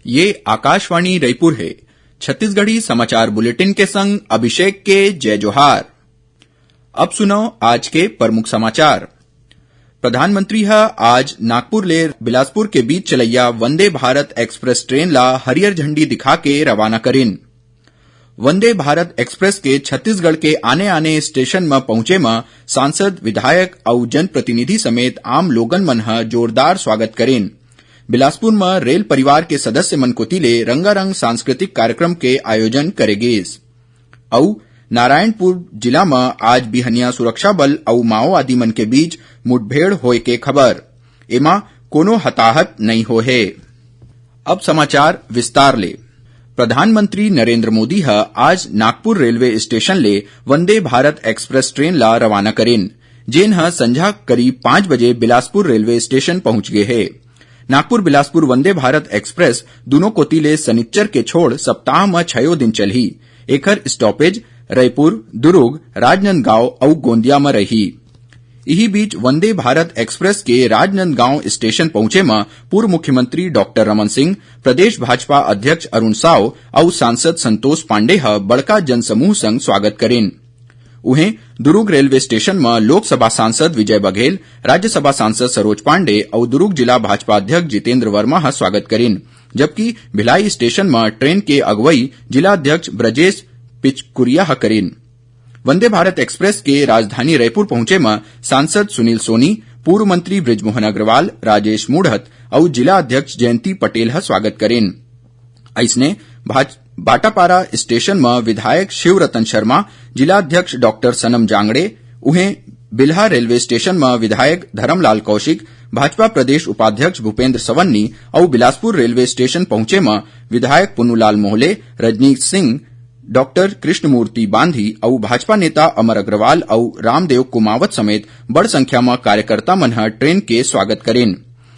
ये आकाशवाणी रायपुर है। छत्तीसगढ़ी समाचार बुलेटिन के संग अभिषेक के जय जोहार। अब सुनो आज के प्रमुख समाचार। प्रधानमंत्री आज नागपुर ले बिलासपुर के बीच चलैया वंदे भारत एक्सप्रेस ट्रेन ला हरियर झंडी दिखा के रवाना करिन। वंदे भारत एक्सप्रेस के छत्तीसगढ़ के आने आने स्टेशन में पहुंचे में सांसद, विधायक और जनप्रतिनिधि समेत आम लोगन मन जोरदार स्वागत करेन। बिलासपुर में रेल परिवार के सदस्य मन कोतिले रंगारंग सांस्कृतिक कार्यक्रम के आयोजन करेगेस। और नारायणपुर जिला में आज बिहनिया सुरक्षा बल और माओवादी मन के बीच मुठभेड़ होए के खबर। एमा कोनो हताहत नहीं हो है। अब समाचार विस्तार ले। प्रधानमंत्री नरेंद्र मोदी आज नागपुर रेलवे स्टेशन ले वंदे भारत एक्सप्रेस ट्रेन ला रवाना करेन, जेन संझा करीब 5 बजे बिलासपुर रेलवे स्टेशन पहुंच गए है। नागपुर बिलासपुर वंदे भारत एक्सप्रेस दोनों कोती ले सनिच्चर के छोड़ सप्ताह में 6 दिन चलही। एकर स्टॉपेज रायपुर, दुर्ग, राजनांदगांव और गोंदिया में रही। इही बीच वंदे भारत एक्सप्रेस के राजनांदगांव स्टेशन पहुंचे में पूर्व मुख्यमंत्री डॉक्टर रमन सिंह, प्रदेश भाजपा अध्यक्ष अरुण साव और सांसद संतोष पांडे बड़का जनसमूह संग स्वागत करेन। उहें दुर्ग रेलवे स्टेशन में लोकसभा सांसद विजय बघेल, राज्यसभा सांसद सरोज पांडे और दुर्ग जिला भाजपा अध्यक्ष जितेंद्र वर्मा स्वागत करेन, जबकि भिलाई स्टेशन में ट्रेन के अगुवाई जिला अध्यक्ष ब्रजेश पिचकुरिया करेन। वंदे भारत एक्सप्रेस के राजधानी रायपुर पहुंचे में सांसद सुनील सोनी, पूर्व मंत्री बृजमोहन अग्रवाल, राजेश मूढ़त और जिला अध्यक्ष जयंती पटेल स्वागत करेन। ऐसने बाटापारा स्टेशन में विधायक शिवरतन शर्मा, जिला अध्यक्ष डॉक्टर सनम जांगड़े, उहें बिल्हा रेलवे स्टेशन में विधायक धर्मलाल कौशिक, भाजपा प्रदेश उपाध्यक्ष भूपेंद्र सवन्नी और बिलासपुर रेलवे स्टेशन पहुंचे में विधायक पुन्नूलाल मोहले, रजनीश सिंह, डॉक्टर कृष्णमूर्ति बांधी और भाजपा नेता अमर अग्रवाल और रामदेव कुमावत समेत बड़ संख्या में कार्यकर्ता मन ट्रेन के स्वागत करेन।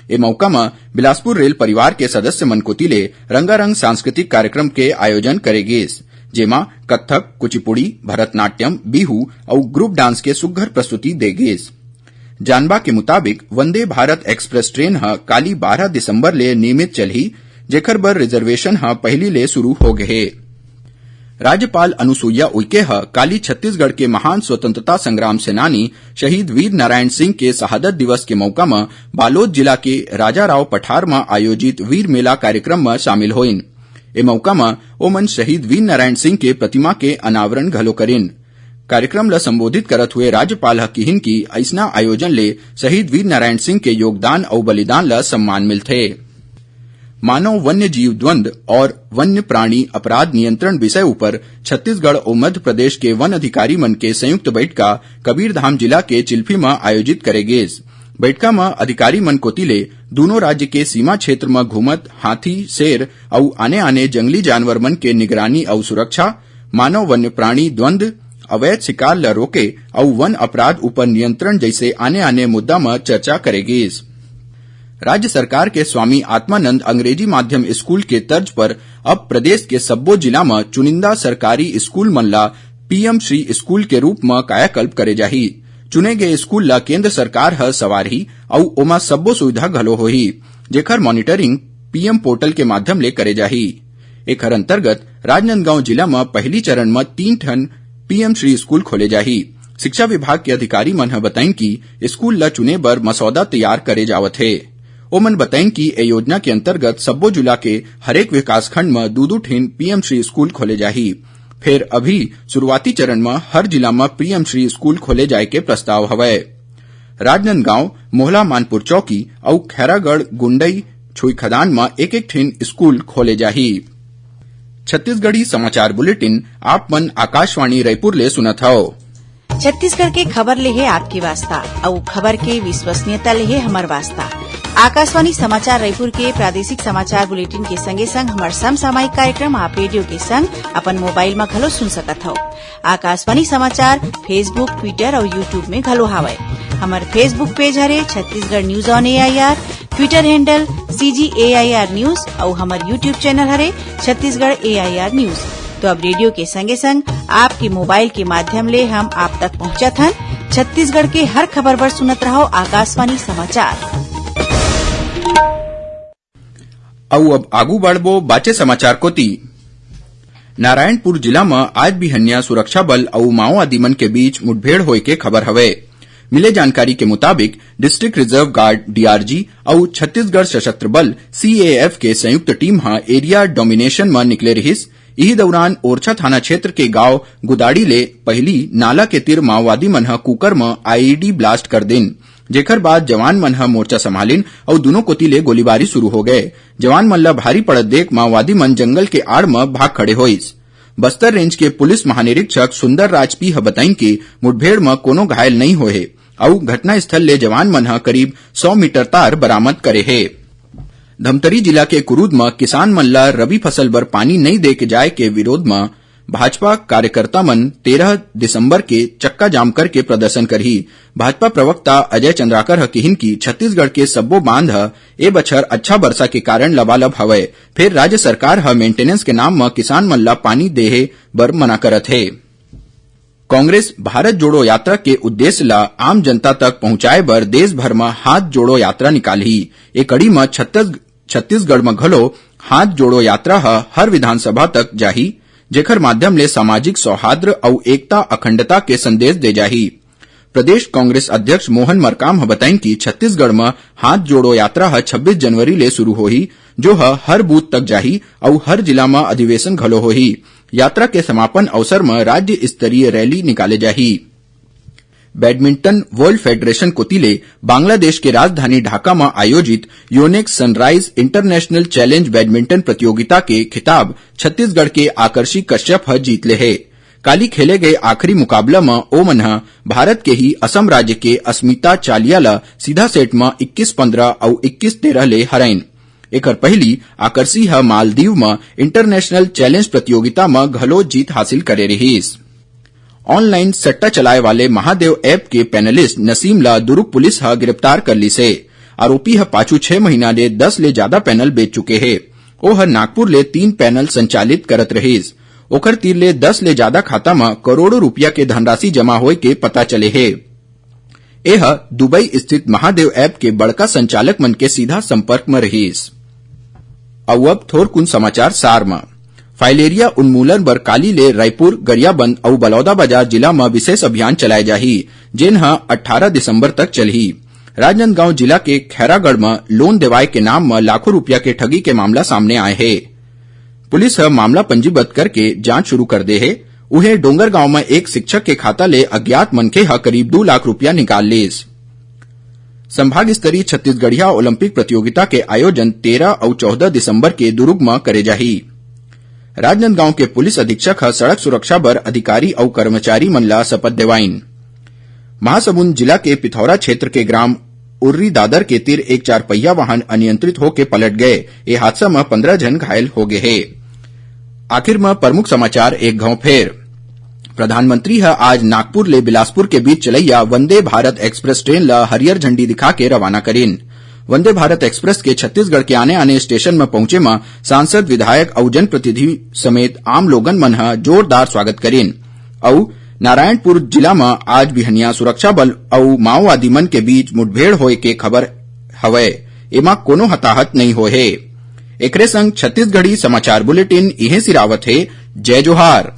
ए मौका में बिलासपुर रेल परिवार के सदस्य मन कोतिले रंगारंग सांस्कृतिक कार्यक्रम के आयोजन करेगेस, जेमा कत्थक, कुचिपुड़ी, भरतनाट्यम, बिहू और ग्रुप डांस के सुघ्घर प्रस्तुति देगेस। जानबा के मुताबिक वंदे भारत एक्सप्रेस ट्रेन काली 12 दिसंबर ले नियमित चलही, जेकर बर रिजर्वेशन पहली ले शुरू हो गए। राज्यपाल अनुसुईया उइके काली छत्तीसगढ़ के महान स्वतंत्रता संग्राम सेनानी शहीद वीर नारायण सिंह के शहादत दिवस के मौका में बालोद जिला के राजाराव पठार में आयोजित वीर मेला कार्यक्रम में शामिल होइन। ए मौका में ओमन शहीद वीर नारायण सिंह के प्रतिमा के अनावरण घलो करेन। कार्यक्रम ला संबोधित करत हुए राज्यपाल किहिन की ऐसना आयोजन ले शहीद वीर नारायण सिंह के योगदान और बलिदान ला सम्मान मिलथे। मानव वन्य जीव द्वंद और वन्य प्राणी अपराध नियंत्रण विषय ऊपर छत्तीसगढ़ और मध्य प्रदेश के वन अधिकारी मन के संयुक्त बैठका कबीरधाम जिला के चिल्फी में आयोजित करेगेस। बैठका में अधिकारी मन कोतिले दोनों राज्य के सीमा क्षेत्र में घूमत हाथी, शेर और आने आने जंगली जानवर मन के निगरानी और सुरक्षा, मानव वन्य प्राणी द्वंद, अवैध शिकार ला रोके और वन अपराध ऊपर नियंत्रण जैसे आने आने मुद्दा में चर्चा करेगेस। राज्य सरकार के स्वामी आत्मानंद अंग्रेजी माध्यम स्कूल के तर्ज पर अब प्रदेश के सब्बो जिला में चुनिंदा सरकारी स्कूल मन ला पीएम श्री स्कूल के रूप में कायाकल्प करे जाही। चुने गए स्कूल ला केंद्र सरकार सवारही और ओमा सब्बो सुविधा घलो होही, जेकर मॉनिटरिंग पीएम पोर्टल के माध्यम ले करे जाही। एकर अंतर्गत राजनांदगांव जिला में पहली चरण में 3 ठन पीएम श्री स्कूल खोले जाही। शिक्षा विभाग के अधिकारी मन बताइन कि स्कूल ला चुने बर मसौदा तैयार करे जावत है। ओमन बताइन कि ए योजना के अंतर्गत सब्बो जिला के हरेक विकासखंड में 2-2 ठिन पीएम श्री स्कूल खोले जाही। फिर अभी शुरुआती चरण में हर जिला में पीएम श्री स्कूल खोले जाए के प्रस्ताव हवय। राजनांदगांव, मोहला मानपुर चौकी और खैरागढ़, गुंडई, छुईखदान में 1-1 ठिन स्कूल खोले जाही। छत्तीसगढ़ी समाचार बुलेटिन आप मन आकाशवाणी रायपुर ले सुनत हव। छत्तीसगढ़ के खबर ले है आपकी वास्ता और खबर के विश्वसनीयता ले है हमार वास्ता। आकाशवाणी समाचार रायपुर के प्रादेशिक समाचार बुलेटिन के संगे संग हमार समसामयिक कार्यक्रम आप रेडियो के संग अपन मोबाइल में घलो सुन सकत हो। आकाशवाणी समाचार फेसबुक, ट्विटर और यूट्यूब में घलो हावय। हमार फेसबुक पेज हरे Chhattisgarh news on AIR, Twitter handle CGAIR news और हमार यूट्यूब चैनल हरे छत्तीसगढ़ AIR न्यूज। तो अब रेडियो के संगे संग आपके मोबाइल के माध्यम ले हम आप तक पहुंचत हन। छत्तीसगढ़ के हर खबर पर सुनत रहो आकाशवाणी समाचार। अब आगू बढ़बो बाचे समाचार कोती। नारायणपुर जिला में आज बिहन्या सुरक्षा बल और माओवादी मन के बीच मुठभेड़ होए के खबर हवे। मिले जानकारी के मुताबिक डिस्ट्रिक्ट रिजर्व गार्ड डीआरजी और छत्तीसगढ़ सशस्त्र बल सीएएफ के संयुक्त टीम एरिया डोमिनेशन में निकले रहिस। इही दौरान ओरछा थाना क्षेत्र के गांव गुदाड़ी ले पहली नाला के तीर माओवादी मन कुकर में आईईडी ब्लास्ट कर दिन, जेकर बाद जवान मन मोर्चा संभालिन और दोनों कोती ले गोलीबारी शुरू हो गए। जवान मन ला भारी पड़त देख माओवादी मन जंगल के आड़ में भाग खड़े होइस। बस्तर रेंज के पुलिस महानिरीक्षक सुंदर राजपी बताइन कि मुठभेड़ में कोनो घायल नहीं होए और घटनास्थल ले जवान मन करीब 100 मीटर तार बरामद करे है। धमतरी जिला के कुरूद में किसान मन ला रबी फसल बर पानी नहीं दे के जाए के विरोध में भाजपा कार्यकर्ता मन 13 दिसंबर के चक्का जाम करके प्रदर्शन करही। भाजपा प्रवक्ता अजय चंद्राकर कहिन कि छत्तीसगढ़ के सब्बो बांध ए बछर अच्छा वर्षा के कारण लबालब हवय, फिर राज्य सरकार मेंटेनेंस के नाम में किसान मन ला पानी देहे बर मना करत है। कांग्रेस भारत जोड़ो यात्रा के उद्देश्य ला आम जनता तक पहुंचाए बर देश भर में हाथ जोड़ो यात्रा निकालही। ए कड़ी में छत्तीसगढ़ में घलो हाथ जोड़ो यात्रा हर विधानसभा तक जाही, जेकर माध्यम ले सामाजिक सौहार्द और एकता अखंडता के संदेश दे जाही। प्रदेश कांग्रेस अध्यक्ष मोहन मरकाम बताइन कि छत्तीसगढ़ में हाथ जोड़ो यात्रा 26 जनवरी ले शुरू होही, जो हर बूथ तक जाही और हर जिला में अधिवेशन घलो होही। यात्रा के समापन अवसर में राज्य स्तरीय रैली निकाले जाही। बैडमिंटन वर्ल्ड फेडरेशन कोतिले बांग्लादेश के राजधानी ढाका में आयोजित Yonex sunrise international challenge badminton प्रतियोगिता के खिताब छत्तीसगढ़ के आकर्षी कश्यप जीतले है। काली खेले गए आखिरी मुकाबला में ओमन भारत के ही असम राज्य के अस्मिता चालिया ला सीधा सेट में 21-15 और 21-13 ले हराइन। एकर पहली आकर्षी मालदीव में इंटरनेशनल चैलेंज प्रतियोगिता में घलो जीत हासिल करे रहीस। ऑनलाइन सट्टा चलाए वाले महादेव ऐप के पैनलिस्ट नसीम ला दुर्ग पुलिस गिरफ्तार कर ली से। आरोपी पाछू 6 महीना ले 10 ले ज्यादा पैनल बेच चुके है। ओह नागपुर ले 3 पैनल संचालित करत रहीस। ओकर तीर ले 10 ले ज्यादा खाता में करोड़ों रुपया के धनराशि जमा होए के पता चले है। यह दुबई स्थित महादेव ऐप के बड़का संचालक मन के सीधा संपर्क में रहीस। अब थोर कुन समाचार सार में फाइलेरिया उन्मूलन बर काली ले रायपुर, गरियाबंद और बलौदाबाजार जिला में विशेष अभियान चलाए जाही, जेन 18 दिसंबर तक चलही। राजनांदगांव जिला के खैरागढ़ में लोन देवाए के नाम में लाखों रुपया के ठगी के मामला सामने आए है। पुलिस मामला पंजीबद्ध करके जांच शुरू कर दे है। उहे डोंगरगांव में एक शिक्षक के खाता ले अज्ञात मनखे करीब 2 लाख रुपया निकाल लेस। संभाग स्तरीय छत्तीसगढ़िया ओलंपिक प्रतियोगिता के आयोजन 13 और 14 दिसंबर के दुर्ग में करे जाही। राजनांदगांव के पुलिस अधीक्षक सड़क सुरक्षा बर अधिकारी और कर्मचारी मन ला शपथ दिवाइन। महासमुंद जिला के पिथौरा क्षेत्र के ग्राम उर्री दादर के तीर एक 4 पहिया वाहन अनियंत्रित होकर पलट गए। ये हादसा में 15 जन घायल हो गए हैं। आखिर में प्रमुख समाचार एक घाव फेर। प्रधानमंत्री आज नागपुर ले बिलासपुर के बीच चलैया वंदे भारत एक्सप्रेस ट्रेन ला हरियर झंडी दिखा के रवाना करीन। वंदे भारत एक्सप्रेस के छत्तीसगढ़ के आने आने स्टेशन में पहुंचे में सांसद, विधायक और जनप्रतिनिधि समेत आम लोगन मन जोरदार स्वागत करीन। और नारायणपुर जिला में आज बिहनिया सुरक्षा बल और माओवादी मन के बीच मुठभेड़ होए के खबर हवय। एमा कोनो हताहत नहीं होए है। एकरे संग छत्तीसगढ़ी समाचार बुलेटिन इहे सिरावत है। जय जोहार।